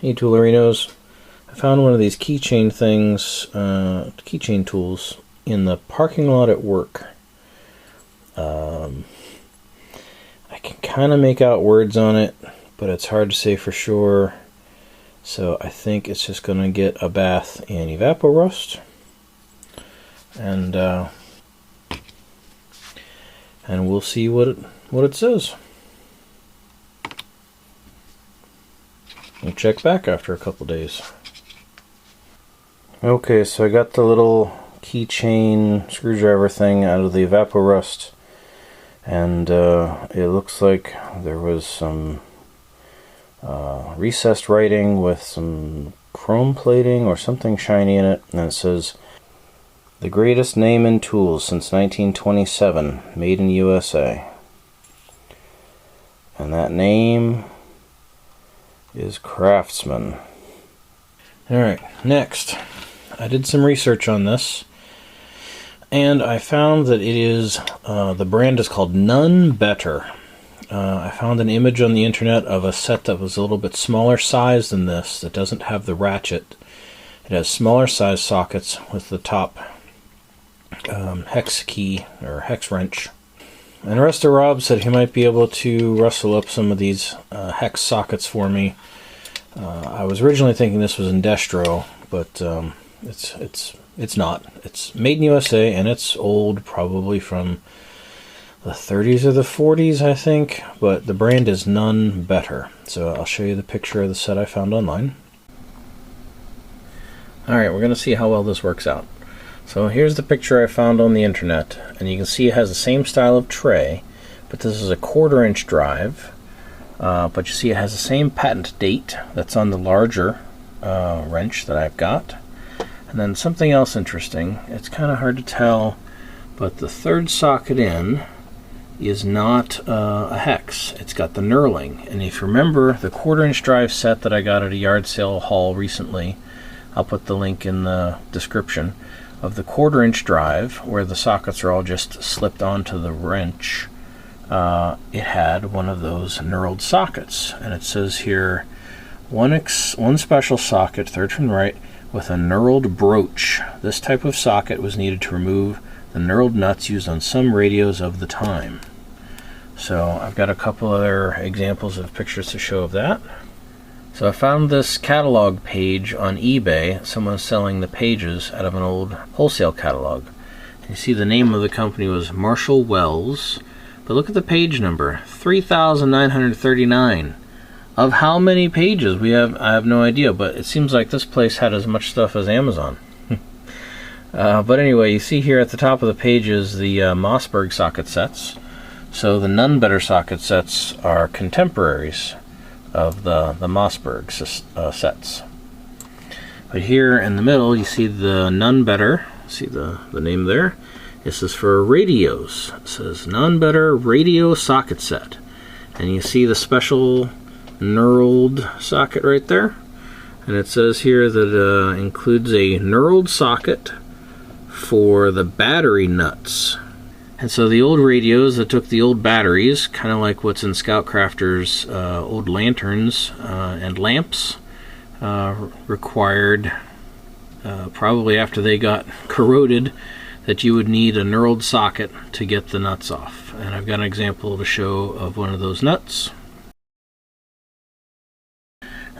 Hey Toolerinos, I found one of these keychain things, keychain tools, in the parking lot at work. I can kind of make out words on it, but it's hard to say for sure. So I think it's just going to get a bath in evaporust, and we'll see what it says. We'll check back after a couple days. Okay, so I got the little keychain screwdriver thing out of the evaporust, and it looks like there was some recessed writing with some chrome plating or something shiny in it, and it says, "The greatest name in tools since 1927, made in USA." And that name is Craftsman. Alright, next. I did some research on this, and I found that it is, the brand is called None Better. I found an image on the internet of a set that was a little bit smaller size than this, that doesn't have the ratchet. It has smaller size sockets with the top hex key, or hex wrench. And Resta Rob said he might be able to rustle up some of these hex sockets for me. I was originally thinking this was Indestro, but it's not. It's made in USA, and it's old, probably from the 30s or the 40s, I think. But the brand is None Better. So I'll show you the picture of the set I found online. Alright, we're going to see how well this works out. So here's the picture I found on the internet, and you can see it has the same style of tray, but this is a 1/4 inch drive. But you see it has the same patent date that's on the larger wrench that I've got. And then something else interesting, it's kind of hard to tell, but the third socket in is not a hex. It's got the knurling. And if you remember the 1/4 inch drive set that I got at a yard sale haul recently, I'll put the link in the description, of the 1/4 inch drive, where the sockets are all just slipped onto the wrench. It had one of those knurled sockets, and it says here, one special socket, third from the right, with a knurled broach. This type of socket was needed to remove the knurled nuts used on some radios of the time. So I've got a couple other examples of pictures to show of that. So I found this catalog page on eBay. Someone's selling the pages out of an old wholesale catalog. And you see the name of the company was Marshall Wells. But look at the page number, 3,939. Of how many pages? I have no idea, but it seems like this place had as much stuff as Amazon. But anyway, you see here at the top of the page is the Mossberg socket sets. So the None Better socket sets are contemporaries of the Mossberg sets. But here in the middle you see the None Better, see the name there? This is for radios. It says None Better Radio Socket Set. And you see the special knurled socket right there? And it says here that it includes a knurled socket for the battery nuts. And so the old radios that took the old batteries, kind of like what's in Scout Crafter's old lanterns and lamps, required, probably after they got corroded, that you would need a knurled socket to get the nuts off. And I've got an example to show of one of those nuts.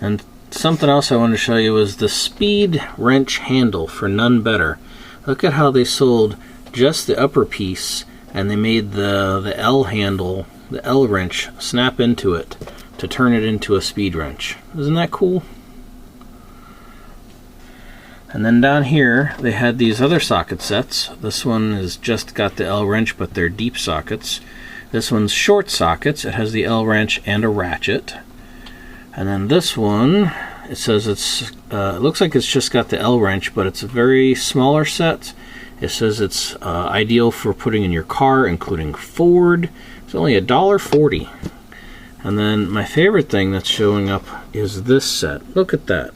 And something else I wanted to show you was the speed wrench handle for None Better. Look at how they sold just the upper piece, and they made the L handle, the L wrench, snap into it to turn it into a speed wrench. Isn't that cool? And then down here they had these other socket sets. This one has just got the L wrench, but they're deep sockets. This one's short sockets. It has the L wrench and a ratchet. And then this one, it says it looks like it's just got the L wrench, but it's a very smaller set. It says it's ideal for putting in your car, including Ford. It's only $1.40. And then my favorite thing that's showing up is this set. Look at that.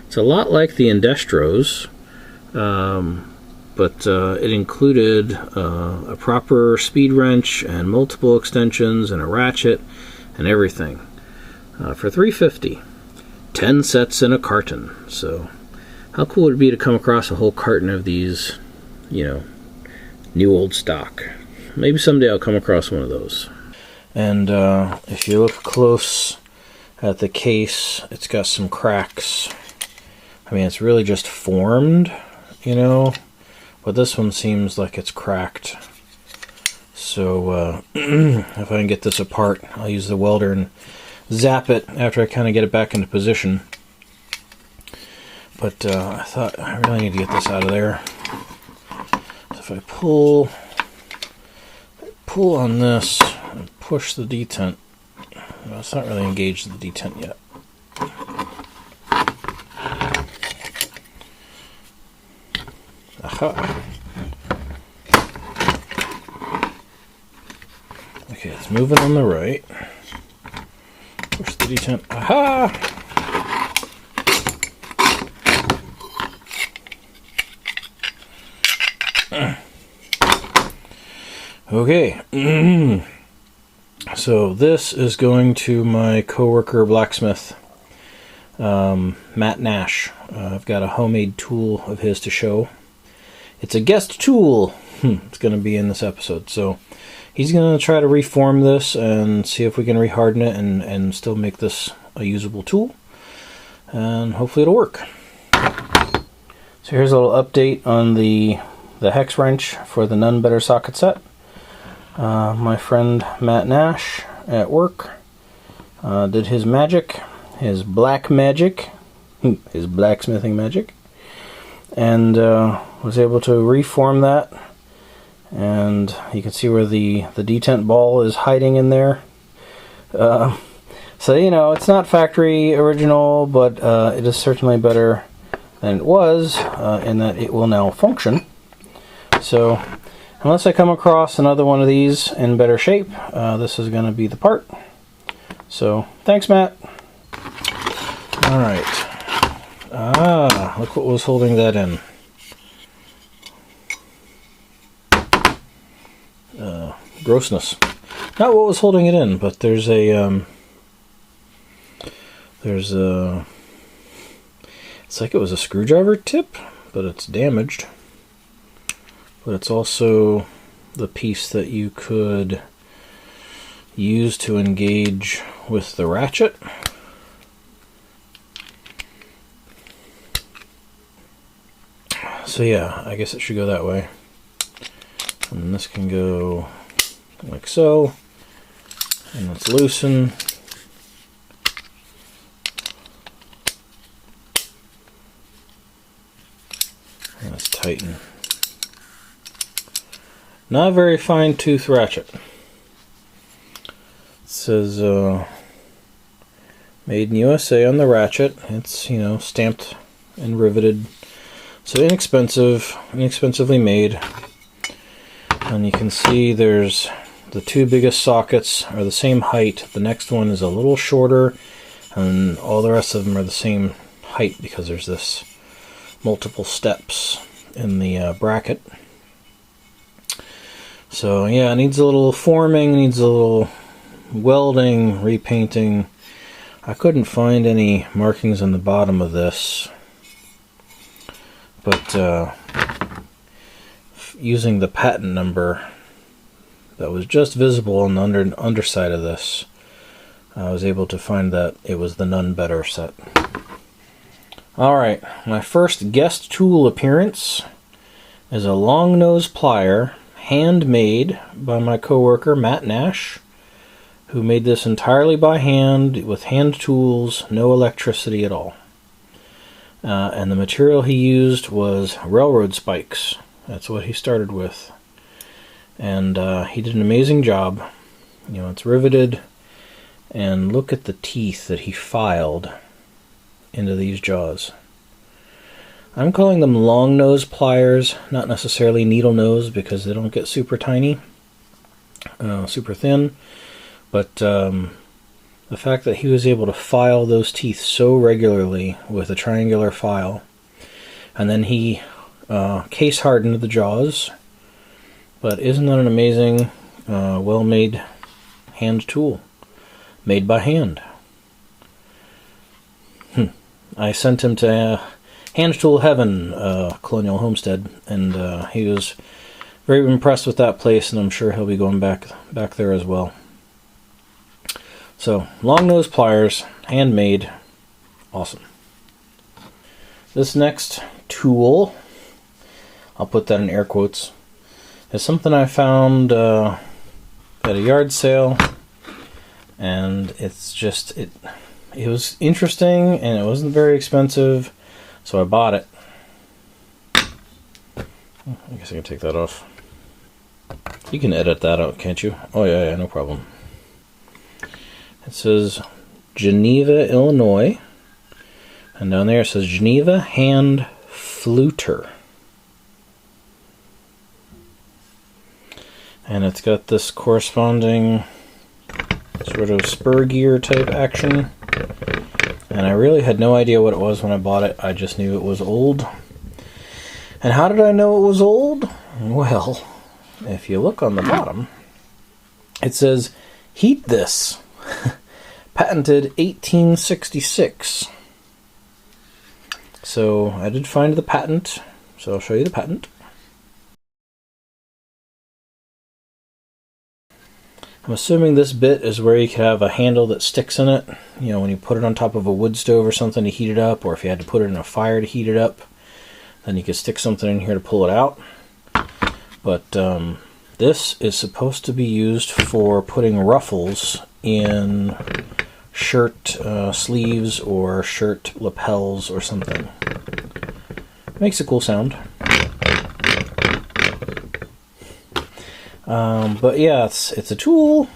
It's a lot like the Indestros, but it included a proper speed wrench and multiple extensions and a ratchet and everything for $3.50. 10 sets in a carton. So how cool would it be to come across a whole carton of these, you know, new old stock? Maybe someday I'll come across one of those. And if you look close at the case, it's got some cracks. I mean, it's really just formed, you know, but this one seems like it's cracked. So if I can get this apart, I'll use the welder and zap it after I kind of get it back into position. But I thought I really need to get this out of there. So if I pull on this and push the detent, well, it's not really engaged the detent yet. Aha. Okay, it's moving on the right. Push the detent. Aha! Okay. So this is going to my coworker blacksmith, Matt Nash. I've got a homemade tool of his to show. It's a guest tool. It's going to be in this episode. So he's going to try to reform this and see if we can reharden it and still make this a usable tool. And hopefully it'll work. So here's a little update on the hex wrench for the None Better socket set. My friend Matt Nash at work did his magic, his black magic, his blacksmithing magic, and was able to reform that. And you can see where the detent ball is hiding in there. So, you know, it's not factory original, but it is certainly better than it was in that it will now function. So unless I come across another one of these in better shape, this is going to be the part. So, thanks, Matt. Alright. Ah, look what was holding that in. Grossness. Not what was holding it in, but there's a, it's like it was a screwdriver tip, but it's damaged. But it's also the piece that you could use to engage with the ratchet. So yeah, I guess it should go that way. And this can go like so. And let's loosen. And let's tighten. Not a very fine tooth ratchet. It says made in USA on the ratchet. It's, you know, stamped and riveted. So inexpensively made. And you can see there's the two biggest sockets are the same height. The next one is a little shorter, and all the rest of them are the same height because there's this multiple steps in the bracket. So yeah, it needs a little forming, needs a little welding, repainting. I couldn't find any markings on the bottom of this, but using the patent number that was just visible on the underside of this, I was able to find that it was the None Better set. Alright, my first guest tool appearance is a long nose plier, handmade by my coworker Matt Nash, who made this entirely by hand with hand tools, no electricity at all. And the material he used was railroad spikes. That's what he started with. And he did an amazing job. You know, it's riveted, and look at the teeth that he filed into these jaws. I'm calling them long nose pliers, not necessarily needle nose, because they don't get super tiny, super thin. But the fact that he was able to file those teeth so regularly with a triangular file, and then he case hardened the jaws. But isn't that an amazing, well-made hand tool, made by hand? I sent him to Hand Tool Heaven, Colonial Homestead, and he was very impressed with that place, and I'm sure he'll be going back there as well. So, long nose pliers, handmade, awesome. This next tool, I'll put that in air quotes, is something I found at a yard sale, and it's just, it was interesting, and it wasn't very expensive, so I bought it. I guess I can take that off. You can edit that out, can't you? Oh yeah, no problem. It says Geneva, Illinois, and down there it says Geneva Hand Fluter. And it's got this corresponding sort of spur gear type action. And I really had no idea what it was when I bought it. I just knew it was old. And how did I know it was old? Well, if you look on the bottom, it says, "Heat this." Patented 1866. So I did find the patent, so I'll show you the patent. I'm assuming this bit is where you could have a handle that sticks in it. You know, when you put it on top of a wood stove or something to heat it up, or if you had to put it in a fire to heat it up, then you could stick something in here to pull it out. But this is supposed to be used for putting ruffles in shirt sleeves or shirt lapels or something. Makes a cool sound. But yeah, it's a tool,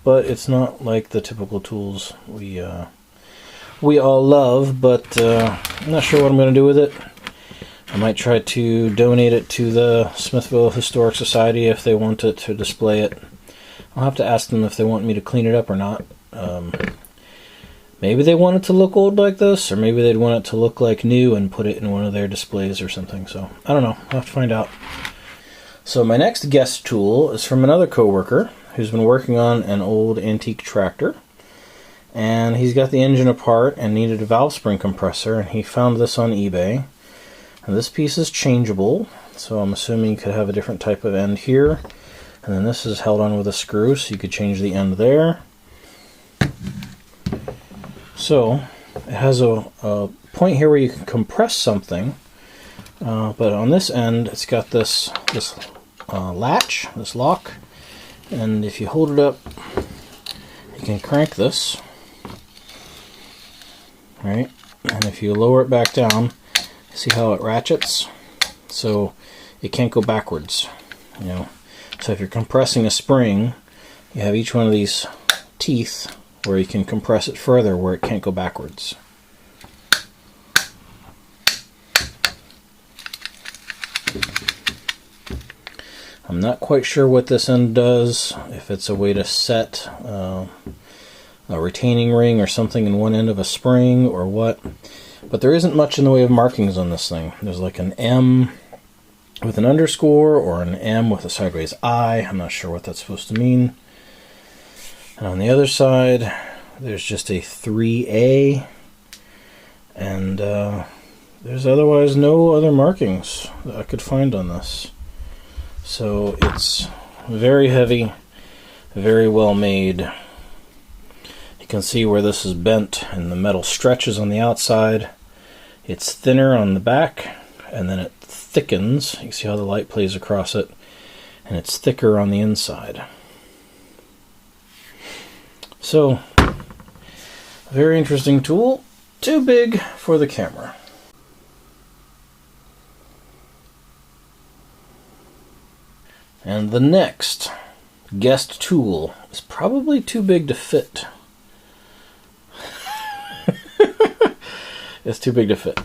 but it's not like the typical tools we all love. But I'm not sure what I'm going to do with it. I might try to donate it to the Smithville Historic Society if they want it to display it. I'll have to ask them if they want me to clean it up or not. Maybe they want it to look old like this, or maybe they'd want it to look like new and put it in one of their displays or something. So, I don't know. I'll have to find out. So my next guest tool is from another coworker who's been working on an old antique tractor. And he's got the engine apart and needed a valve spring compressor, and he found this on eBay. And this piece is changeable, so I'm assuming you could have a different type of end here. And then this is held on with a screw, so you could change the end there. So it has a point here where you can compress something, but on this end it's got this latch, this lock, and if you hold it up, you can crank this, right? And if you lower it back down, see how it ratchets, so it can't go backwards, you know. So if you're compressing a spring, you have each one of these teeth where you can compress it further where it can't go backwards. I'm not quite sure what this end does, if it's a way to set a retaining ring or something in one end of a spring or what, but there isn't much in the way of markings on this thing. There's like an M with an underscore or an M with a sideways I. I'm not sure what that's supposed to mean. And on the other side, there's just a 3A, and there's otherwise no other markings that I could find on this. So it's very heavy, very well made. You can see where this is bent and the metal stretches on the outside. It's thinner on the back, and then it thickens. You can see how the light plays across it, and it's thicker on the inside. So, very interesting tool, too big for the camera. And the next guest tool is probably too big to fit. It's too big to fit.